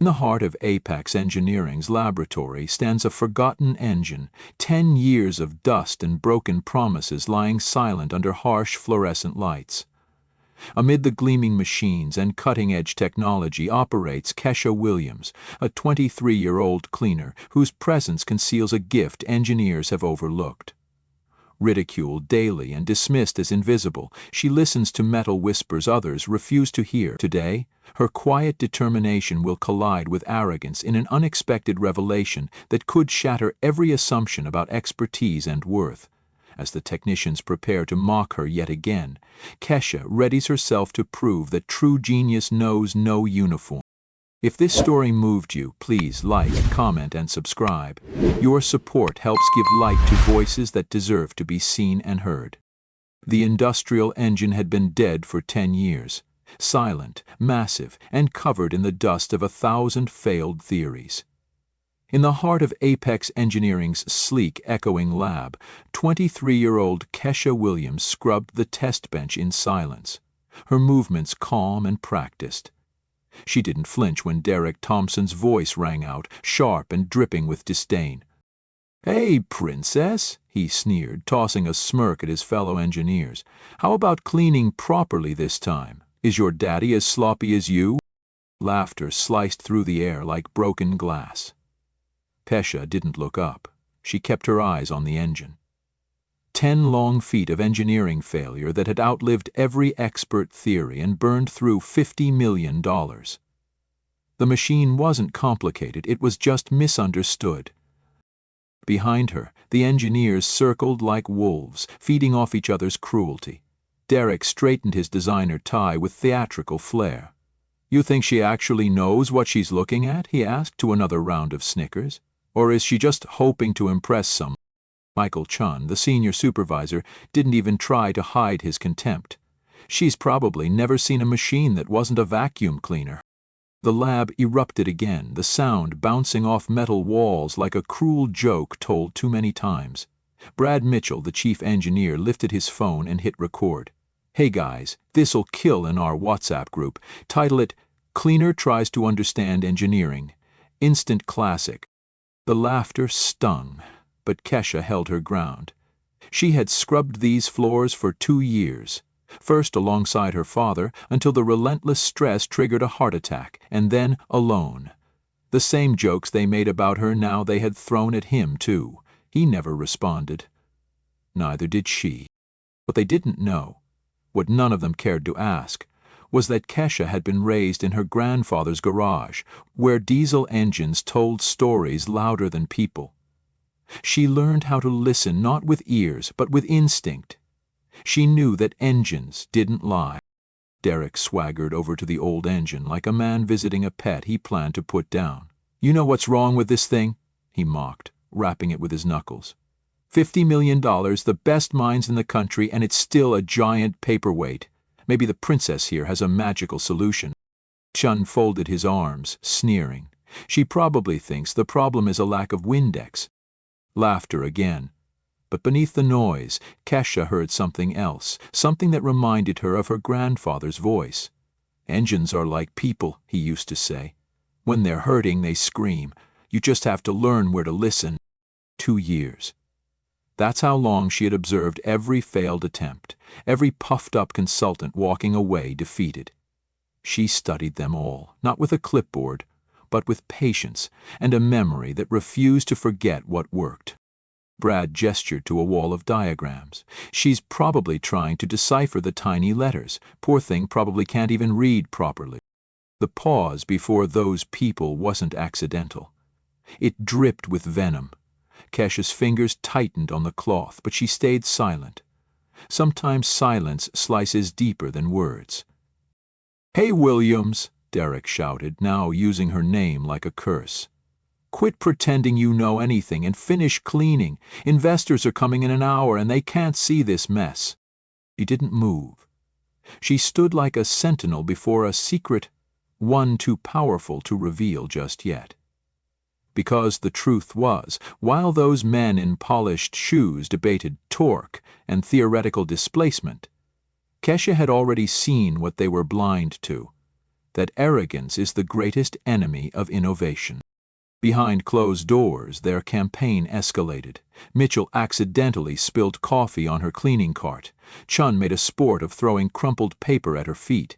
In the heart of Apex Engineering's laboratory stands a forgotten engine, 10 years of dust and broken promises lying silent under harsh fluorescent lights. Amid the gleaming machines and cutting-edge technology operates Kesha Williams, a 23-year-old cleaner whose presence conceals a gift engineers have overlooked. Ridiculed daily and dismissed as invisible, she listens to metal whispers others refuse to hear. Today, her quiet determination will collide with arrogance in an unexpected revelation that could shatter every assumption about expertise and worth. As the technicians prepare to mock her yet again, Kesha readies herself to prove that true genius knows no uniform. If this story moved you, please like, comment, and subscribe. Your support helps give light to voices that deserve to be seen and heard. The industrial engine had been dead for 10 years, silent, massive, and covered in the dust of 1,000 failed theories. In the heart of Apex Engineering's sleek, echoing lab, 23-year-old Kesha Williams scrubbed the test bench in silence, her movements calm and practiced. She didn't flinch when Derek Thompson's voice rang out, sharp and dripping with disdain. "Hey, princess," he sneered, tossing a smirk at his fellow engineers. "How about cleaning properly this time? Is your daddy as sloppy as you?" Laughter sliced through the air like broken glass. Kesha didn't look up. She kept her eyes on the engine. 10 long feet of engineering failure that had outlived every expert theory and burned through $50 million. The machine wasn't complicated, it was just misunderstood. Behind her, the engineers circled like wolves, feeding off each other's cruelty. Derek straightened his designer tie with theatrical flair. "You think she actually knows what she's looking at?" he asked to another round of snickers. "Or is she just hoping to impress some?" Michael Chun, the senior supervisor, didn't even try to hide his contempt. "She's probably never seen a machine that wasn't a vacuum cleaner." The lab erupted again, the sound bouncing off metal walls like a cruel joke told too many times. Brad Mitchell, the chief engineer, lifted his phone and hit record. "Hey guys, this'll kill in our WhatsApp group. Title it, 'Cleaner Tries to Understand Engineering.' Instant classic." The laughter stung, but Kesha held her ground. She had scrubbed these floors for 2 years, first alongside her father until the relentless stress triggered a heart attack, and then alone. The same jokes they made about her now they had thrown at him too. He never responded. Neither did she. What they didn't know, what none of them cared to ask, was that Kesha had been raised in her grandfather's garage, where diesel engines told stories louder than people. She learned how to listen not with ears, but with instinct. She knew that engines didn't lie. Derek swaggered over to the old engine like a man visiting a pet he planned to put down. "You know what's wrong with this thing?" he mocked, rapping it with his knuckles. $50 million, the best minds in the country, and it's still a giant paperweight. Maybe the princess here has a magical solution." Chun folded his arms, sneering. "She probably thinks the problem is a lack of Windex." Laughter again. But beneath the noise, Kesha heard something else, something that reminded her of her grandfather's voice. "Engines are like people," he used to say. "When they're hurting, they scream. You just have to learn where to listen." 2 years. That's how long she had observed every failed attempt, every puffed-up consultant walking away defeated. She studied them all, not with a clipboard, but with patience and a memory that refused to forget what worked. Brad gestured to a wall of diagrams. "She's probably trying to decipher the tiny letters. Poor thing probably can't even read properly." The pause before "those people" wasn't accidental. It dripped with venom. Kesha's fingers tightened on the cloth, but she stayed silent. Sometimes silence slices deeper than words. "Hey, Williams," Derek shouted, now using her name like a curse. "Quit pretending you know anything and finish cleaning. Investors are coming in an hour and they can't see this mess." She didn't move. She stood like a sentinel before a secret, one too powerful to reveal just yet. Because the truth was, while those men in polished shoes debated torque and theoretical displacement, Kesha had already seen what they were blind to. that arrogance is the greatest enemy of innovation. Behind closed doors, their campaign escalated. Mitchell accidentally spilled coffee on her cleaning cart. Chun made a sport of throwing crumpled paper at her feet.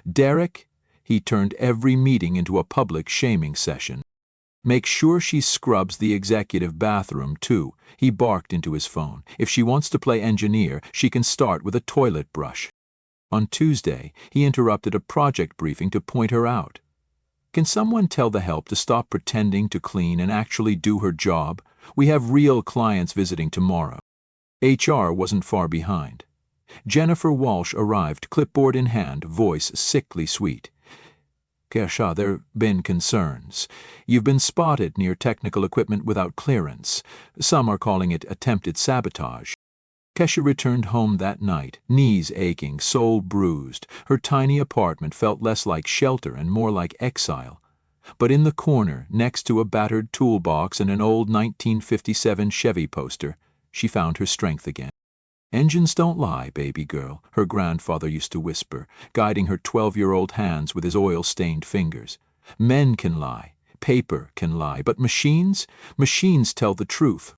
Derek, he turned every meeting into a public shaming session. Make sure she scrubs the executive bathroom, too, he barked into his phone. If she wants to play engineer, she can start with a toilet brush. On Tuesday, he interrupted a project briefing to point her out. Can someone tell the help to stop pretending to clean and actually do her job? We have real clients visiting tomorrow. HR wasn't far behind. Jennifer Walsh arrived, clipboard in hand, voice sickly sweet. Kesha, there have been concerns. You've been spotted near technical equipment without clearance. Some are calling it attempted sabotage. Kesha returned home that night, knees aching, soul bruised. Her tiny apartment felt less like shelter and more like exile. But in the corner, next to a battered toolbox and an old 1957 Chevy poster, she found her strength again. Engines don't lie, baby girl, her grandfather used to whisper, guiding her 12-year-old hands with his oil-stained fingers. Men can lie, paper can lie, but machines tell the truth.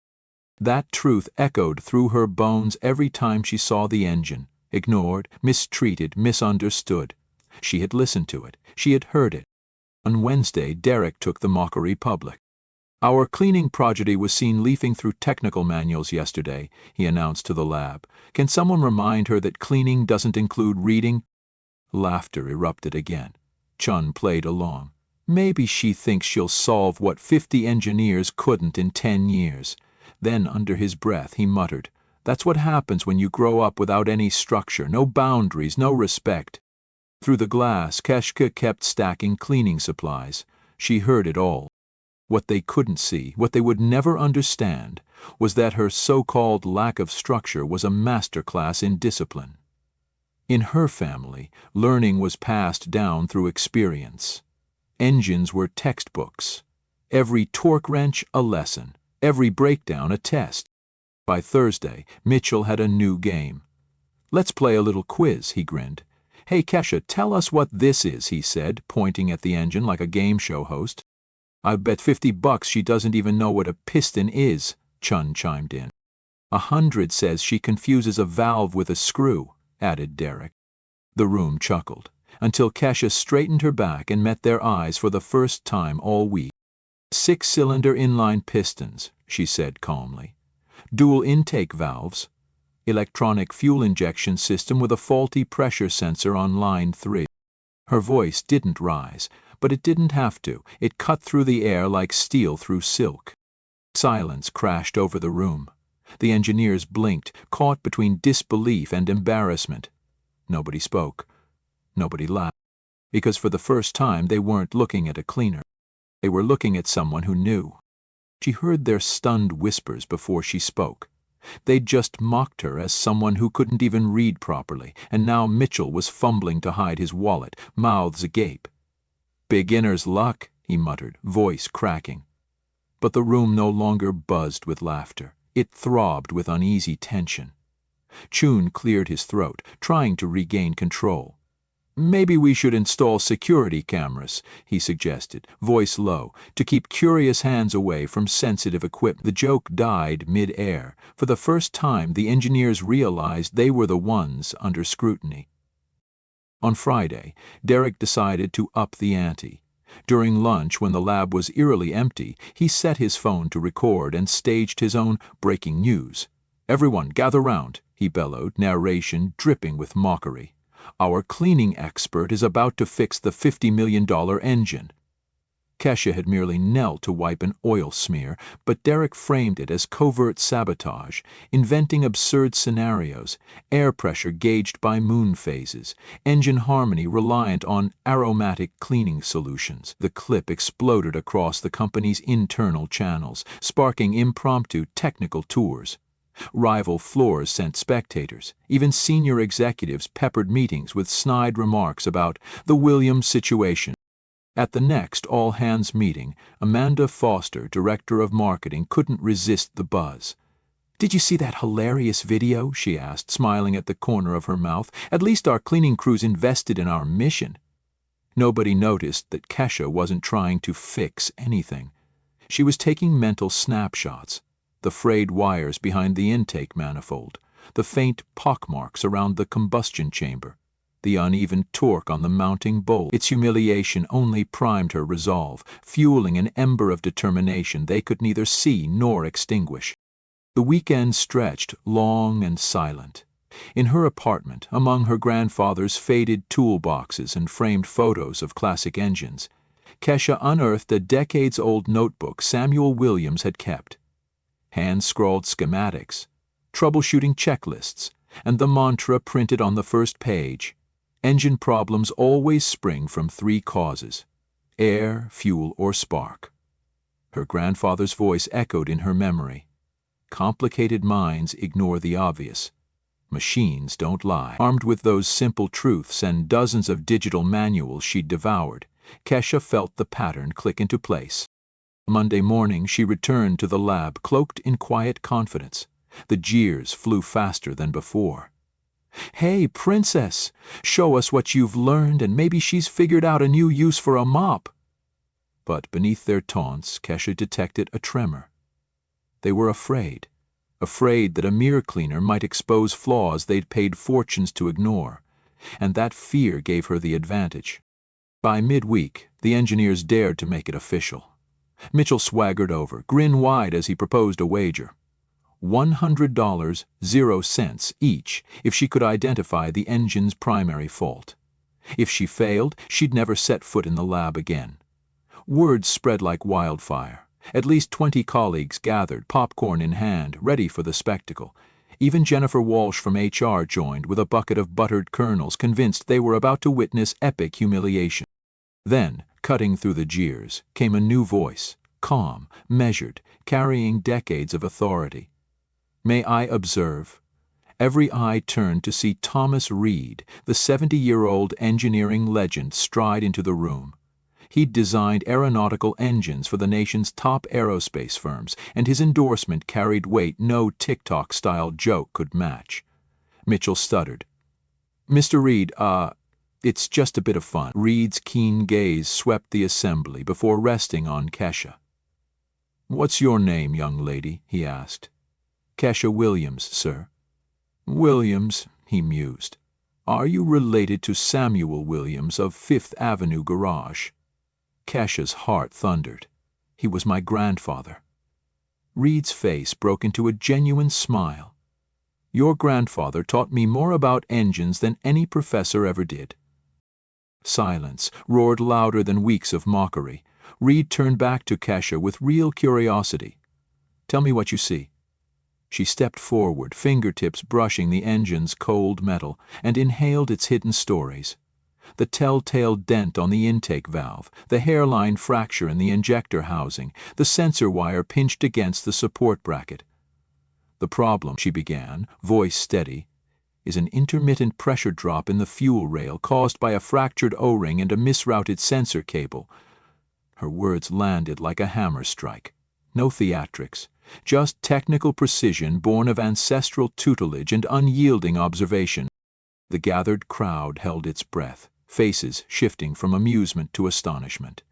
That truth echoed through her bones every time she saw the engine, ignored, mistreated, misunderstood. She had listened to it. She had heard it. On Wednesday, Derek took the mockery public. Our cleaning prodigy was seen leafing through technical manuals yesterday, he announced to the lab. Can someone remind her that cleaning doesn't include reading? Laughter erupted again. Chun played along. Maybe she thinks she'll solve what 50 engineers couldn't in 10 years. Then, under his breath, he muttered, That's what happens when you grow up without any structure, no boundaries, no respect. Through the glass, Kesha kept stacking cleaning supplies. She heard it all. What they couldn't see, what they would never understand, was that her so-called lack of structure was a masterclass in discipline. In her family, learning was passed down through experience. Engines were textbooks. Every torque wrench a lesson. Every breakdown a test. By Thursday, Mitchell had a new game. Let's play a little quiz, he grinned. Hey, Kesha, tell us what this is, he said, pointing at the engine like a game show host. I bet $50 she doesn't even know what a piston is, Chun chimed in. 100 says she confuses a valve with a screw, added Derek. The room chuckled, until Kesha straightened her back and met their eyes for the first time all week. 6-cylinder inline pistons, she said calmly. Dual intake valves. Electronic fuel injection system with a faulty pressure sensor on line 3. Her voice didn't rise, but it didn't have to. It cut through the air like steel through silk. Silence crashed over the room. The engineers blinked, caught between disbelief and embarrassment. Nobody spoke. Nobody laughed. Because for the first time they weren't looking at a cleaner. They were looking at someone who knew. She heard their stunned whispers before she spoke. They'd just mocked her as someone who couldn't even read properly, and now Mitchell was fumbling to hide his wallet, mouths agape. Beginner's luck, he muttered, voice cracking. But the room no longer buzzed with laughter. It throbbed with uneasy tension. Chun cleared his throat, trying to regain control. Maybe we should install security cameras, he suggested, voice low, to keep curious hands away from sensitive equipment. The joke died mid-air. For the first time, the engineers realized they were the ones under scrutiny. On Friday, Derek decided to up the ante. During lunch, when the lab was eerily empty, he set his phone to record and staged his own breaking news. Everyone, gather round, he bellowed, narration dripping with mockery. Our cleaning expert is about to fix the $50 million engine. Kesha had merely knelt to wipe an oil smear, but Derek framed it as covert sabotage, inventing absurd scenarios, air pressure gauged by moon phases, engine harmony reliant on aromatic cleaning solutions. The clip exploded across the company's internal channels, sparking impromptu technical tours. Rival floors sent spectators. Even senior executives peppered meetings with snide remarks about the Williams situation. At the next all-hands meeting, Amanda Foster, director of marketing, couldn't resist the buzz. "Did you see that hilarious video?" she asked, smiling at the corner of her mouth. "At least our cleaning crews invested in our mission." Nobody noticed that Kesha wasn't trying to fix anything. She was taking mental snapshots: the frayed wires behind the intake manifold, the faint pockmarks around the combustion chamber, the uneven torque on the mounting bolt. Its humiliation only primed her resolve, fueling an ember of determination they could neither see nor extinguish. The weekend stretched long and silent. In her apartment, among her grandfather's faded toolboxes and framed photos of classic engines, Kesha unearthed a decades-old notebook Samuel Williams had kept. Hand-scrawled schematics, troubleshooting checklists, and the mantra printed on the first page: engine problems always spring from 3 causes: air, fuel, or spark. Her grandfather's voice echoed in her memory. Complicated minds ignore the obvious. Machines don't lie. Armed with those simple truths and dozens of digital manuals she'd devoured, Kesha felt the pattern click into place. Monday morning she returned to the lab cloaked in quiet confidence. The jeers flew faster than before. "Hey, princess, show us what you've learned and maybe she's figured out a new use for a mop." But beneath their taunts, Kesha detected a tremor. They were afraid that a mirror cleaner might expose flaws they'd paid fortunes to ignore, and that fear gave her the advantage. By midweek, the engineers dared to make it official. Mitchell swaggered over, grin wide as he proposed a wager: $100, 0 cents each if she could identify the engine's primary fault. If she failed, she'd never set foot in the lab again. Word spread like wildfire. At least 20 colleagues gathered, popcorn in hand, ready for the spectacle. Even Jennifer Walsh from HR joined with a bucket of buttered kernels, convinced they were about to witness epic humiliation. Then, cutting through the jeers, came a new voice, calm, measured, carrying decades of authority. "May I observe?" Every eye turned to see Thomas Reed, the 70-year-old engineering legend, stride into the room. He'd designed aeronautical engines for the nation's top aerospace firms, and his endorsement carried weight no TikTok-style joke could match. Mitchell stuttered. "Mr. Reed, it's just a bit of fun." Reed's keen gaze swept the assembly before resting on Kesha. "What's your name, young lady?" he asked. "Kesha Williams, sir." "Williams," he mused. "Are you related to Samuel Williams of Fifth Avenue Garage?" Kesha's heart thundered. "He was my grandfather." Reed's face broke into a genuine smile. "Your grandfather taught me more about engines than any professor ever did." Silence roared louder than weeks of mockery. Reed turned back to Kesha with real curiosity. "Tell me what you see." She stepped forward, fingertips brushing the engine's cold metal, and inhaled its hidden stories. The telltale dent on the intake valve, the hairline fracture in the injector housing, the sensor wire pinched against the support bracket. "The problem," she began, voice steady, "is an intermittent pressure drop in the fuel rail caused by a fractured O-ring and a misrouted sensor cable." Her words landed like a hammer strike. No theatrics, just technical precision born of ancestral tutelage and unyielding observation. The gathered crowd held its breath, faces shifting from amusement to astonishment.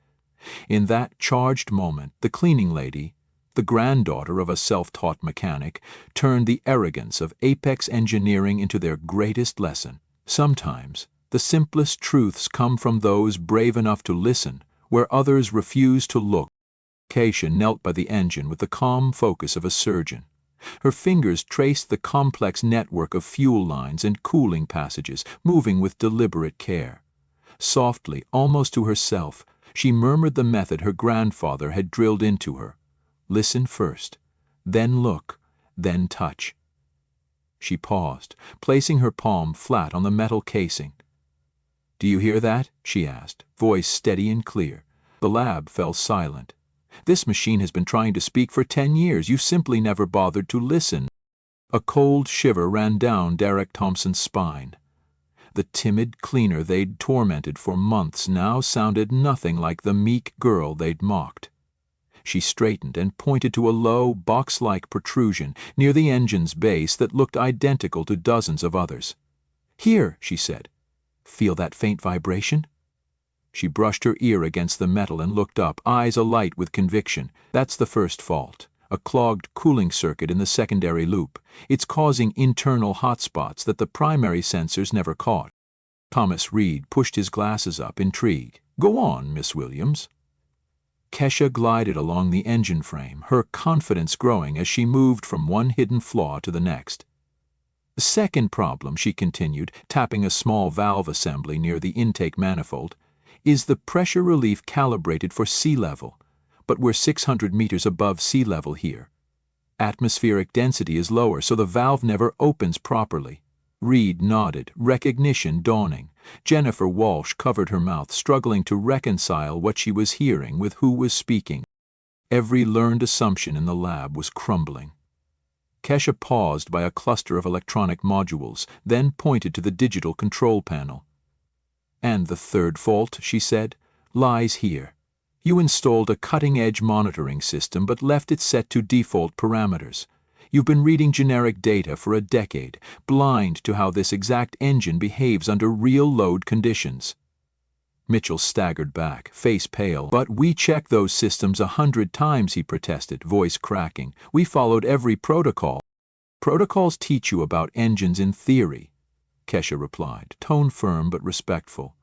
In that charged moment, the cleaning lady, the granddaughter of a self-taught mechanic, turned the arrogance of apex engineering into their greatest lesson. Sometimes, the simplest truths come from those brave enough to listen where others refuse to look. Kesha knelt by the engine with the calm focus of a surgeon. Her fingers traced the complex network of fuel lines and cooling passages, moving with deliberate care. Softly, almost to herself, she murmured the method her grandfather had drilled into her. Listen first, then look, then touch. She paused, placing her palm flat on the metal casing. "Do you hear that?" she asked, voice steady and clear. The lab fell silent. "This machine has been trying to speak for 10 years. You simply never bothered to listen." A cold shiver ran down Derek Thompson's spine. The timid cleaner they'd tormented for months now sounded nothing like the meek girl they'd mocked. She straightened and pointed to a low, box-like protrusion near the engine's base that looked identical to dozens of others. "Here," she said. "Feel that faint vibration?" She brushed her ear against the metal and looked up, eyes alight with conviction. That's the first fault. A clogged cooling circuit in the secondary loop. It's causing internal hotspots that the primary sensors never caught. Thomas Reed pushed his glasses up, intrigued. Go on, Miss Williams. Kesha glided along the engine frame, her confidence growing as she moved from one hidden flaw to the next. The second problem, she continued, tapping a small valve assembly near the intake manifold, is the pressure relief calibrated for sea level, but we're 600 meters above sea level here. Atmospheric density is lower, so the valve never opens properly. Reed nodded, recognition dawning. Jennifer Walsh covered her mouth, struggling to reconcile what she was hearing with who was speaking. Every learned assumption in the lab was crumbling. Kesha paused by a cluster of electronic modules, then pointed to the digital control panel. And the third fault, she said, lies here. You installed a cutting-edge monitoring system but left it set to default parameters. You've been reading generic data for a decade, blind to how this exact engine behaves under real load conditions. Mitchell staggered back, face pale. But we checked those systems 100 times, he protested, voice cracking. We followed every protocol. Protocols teach you about engines in theory, Kesha replied, tone firm but respectful.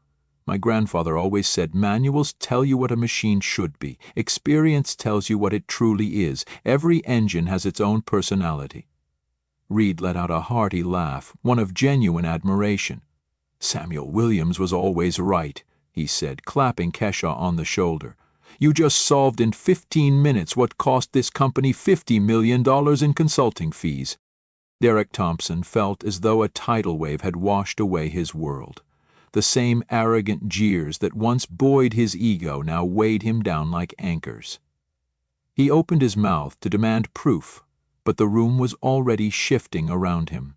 My grandfather always said manuals tell you what a machine should be. Experience tells you what it truly is. Every engine has its own personality. Reed let out a hearty laugh, one of genuine admiration. Samuel Williams was always right, he said, clapping Kesha on the shoulder. You just solved in 15 minutes what cost this company $50 million in consulting fees. Derek Thompson felt as though a tidal wave had washed away his world. The same arrogant jeers that once buoyed his ego now weighed him down like anchors. He opened his mouth to demand proof, but the room was already shifting around him.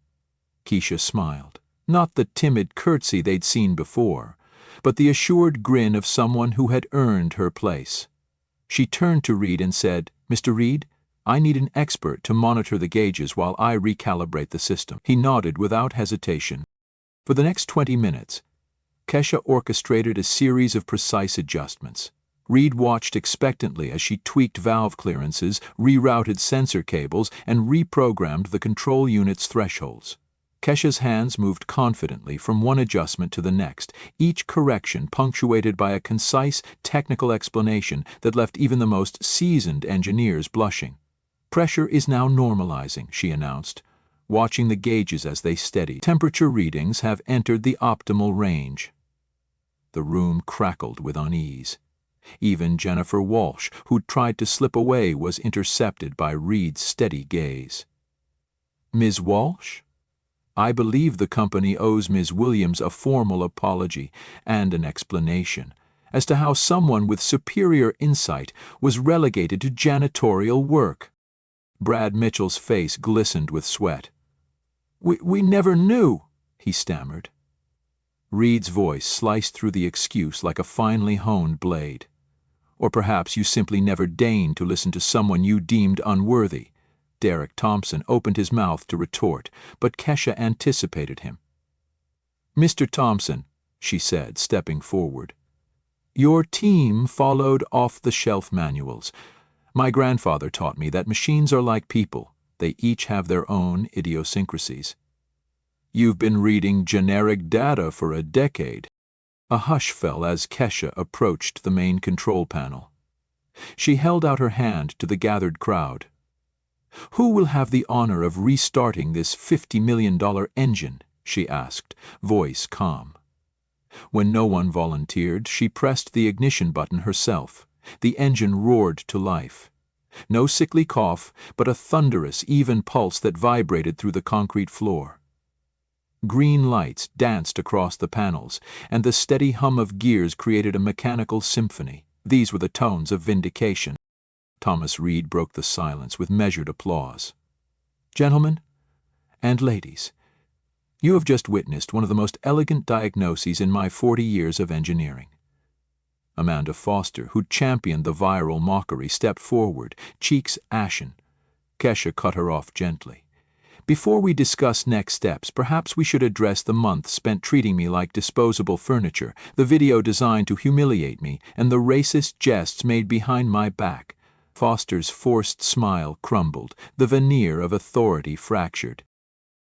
Kesha smiled, not the timid curtsy they'd seen before, but the assured grin of someone who had earned her place. She turned to Reed and said, Mr. Reed, I need an expert to monitor the gauges while I recalibrate the system. He nodded without hesitation. For the next 20 minutes, Kesha orchestrated a series of precise adjustments. Reed watched expectantly as she tweaked valve clearances, rerouted sensor cables, and reprogrammed the control unit's thresholds. Kesha's hands moved confidently from one adjustment to the next, each correction punctuated by a concise, technical explanation that left even the most seasoned engineers blushing. Pressure is now normalizing, she announced, watching the gauges as they steadied. Temperature readings have entered the optimal range. The room crackled with unease. Even Jennifer Walsh, who'd tried to slip away, was intercepted by Reed's steady gaze. Ms. Walsh? I believe the company owes Ms. Williams a formal apology and an explanation as to how someone with superior insight was relegated to janitorial work. Brad Mitchell's face glistened with sweat. We never knew, he stammered. Reed's voice sliced through the excuse like a finely honed blade. Or perhaps you simply never deigned to listen to someone you deemed unworthy. Derek Thompson opened his mouth to retort, but Kesha anticipated him. Mr. Thompson, she said, stepping forward, your team followed off-the-shelf manuals. My grandfather taught me that machines are like people. They each have their own idiosyncrasies. You've been reading generic data for a decade. A hush fell as Kesha approached the main control panel. She held out her hand to the gathered crowd. Who will have the honor of restarting this $50 million engine? She asked, voice calm. When no one volunteered, she pressed the ignition button herself. The engine roared to life. No sickly cough, but a thunderous, even pulse that vibrated through the concrete floor. Green lights danced across the panels, and the steady hum of gears created a mechanical symphony. These were the tones of Vindication. Thomas Reed broke the silence with measured applause. Gentlemen and ladies, you have just witnessed one of the most elegant diagnoses in my 40 years of engineering. Amanda Foster, who championed the viral mockery, stepped forward, cheeks ashen. Kesha cut her off gently. Before we discuss next steps, perhaps we should address the month spent treating me like disposable furniture, the video designed to humiliate me, and the racist jests made behind my back. Foster's forced smile crumbled, the veneer of authority fractured.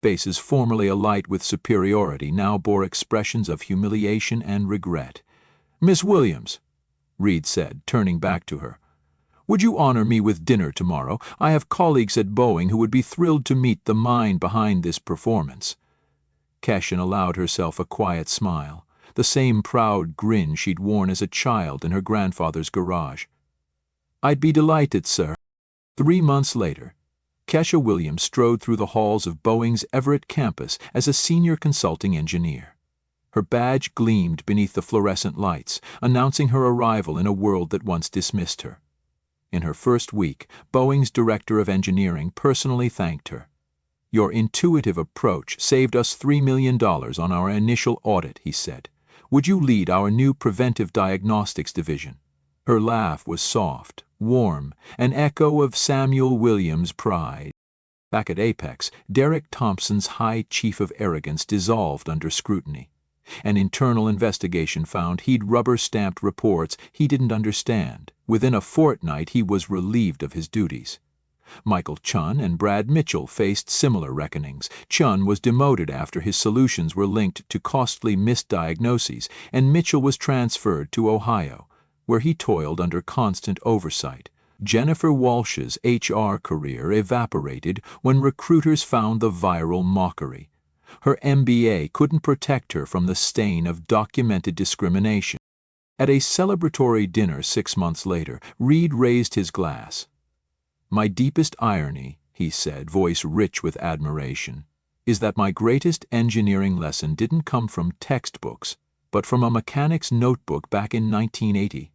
Faces formerly alight with superiority now bore expressions of humiliation and regret. "Miss Williams," Reed said, turning back to her, "would you honor me with dinner tomorrow? I have colleagues at Boeing who would be thrilled to meet the mind behind this performance." Kesha allowed herself a quiet smile, the same proud grin she'd worn as a child in her grandfather's garage. "I'd be delighted, sir." 3 months later, Kesha Williams strode through the halls of Boeing's Everett campus as a senior consulting engineer. Her badge gleamed beneath the fluorescent lights, announcing her arrival in a world that once dismissed her. In her first week, Boeing's director of engineering personally thanked her. "Your intuitive approach saved us $3 million on our initial audit," he said. "Would you lead our new preventive diagnostics division?" Her laugh was soft, warm, an echo of Samuel Williams' pride. Back at Apex, Derek Thompson's high chief of arrogance dissolved under scrutiny. An internal investigation found he'd rubber-stamped reports he didn't understand. Within a fortnight, he was relieved of his duties. Michael Chun and Brad Mitchell faced similar reckonings. Chun was demoted after his solutions were linked to costly misdiagnoses, and Mitchell was transferred to Ohio, where he toiled under constant oversight. Jennifer Walsh's HR career evaporated when recruiters found the viral mockery. Her MBA couldn't protect her from the stain of documented discrimination. At a celebratory dinner 6 months later, Reed raised his glass. "My deepest irony," he said, voice rich with admiration, "is that my greatest engineering lesson didn't come from textbooks, but from a mechanic's notebook back in 1980.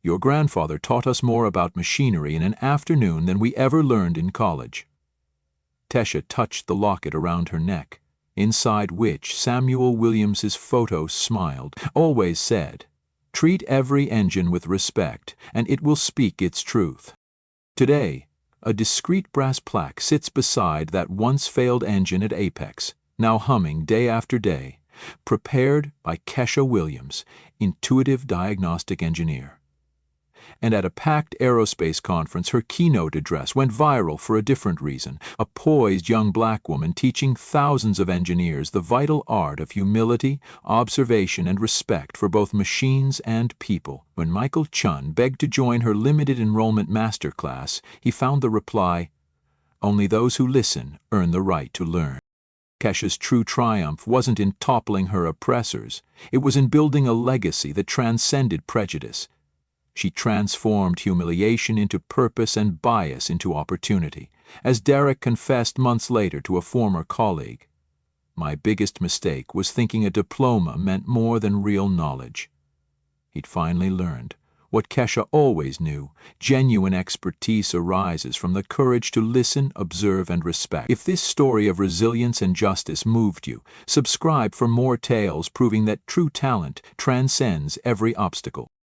Your grandfather taught us more about machinery in an afternoon than we ever learned in college." Kesha touched the locket around her neck, inside which Samuel Williams's photo smiled, always said, "Treat every engine with respect, and it will speak its truth." Today, a discreet brass plaque sits beside that once failed engine at Apex, now humming day after day, prepared by Kesha Williams, intuitive diagnostic engineer. And at a packed aerospace conference, her keynote address went viral for a different reason, a poised young black woman teaching thousands of engineers the vital art of humility, observation, and respect for both machines and people. When Michael Chun begged to join her limited enrollment masterclass, he found the reply, "Only those who listen earn the right to learn." Kesha's true triumph wasn't in toppling her oppressors, it was in building a legacy that transcended prejudice. She transformed humiliation into purpose and bias into opportunity. As Derek confessed months later to a former colleague, "My biggest mistake was thinking a diploma meant more than real knowledge." He'd finally learned what Kesha always knew: genuine expertise arises from the courage to listen, observe, and respect. If this story of resilience and justice moved you, subscribe for more tales proving that true talent transcends every obstacle.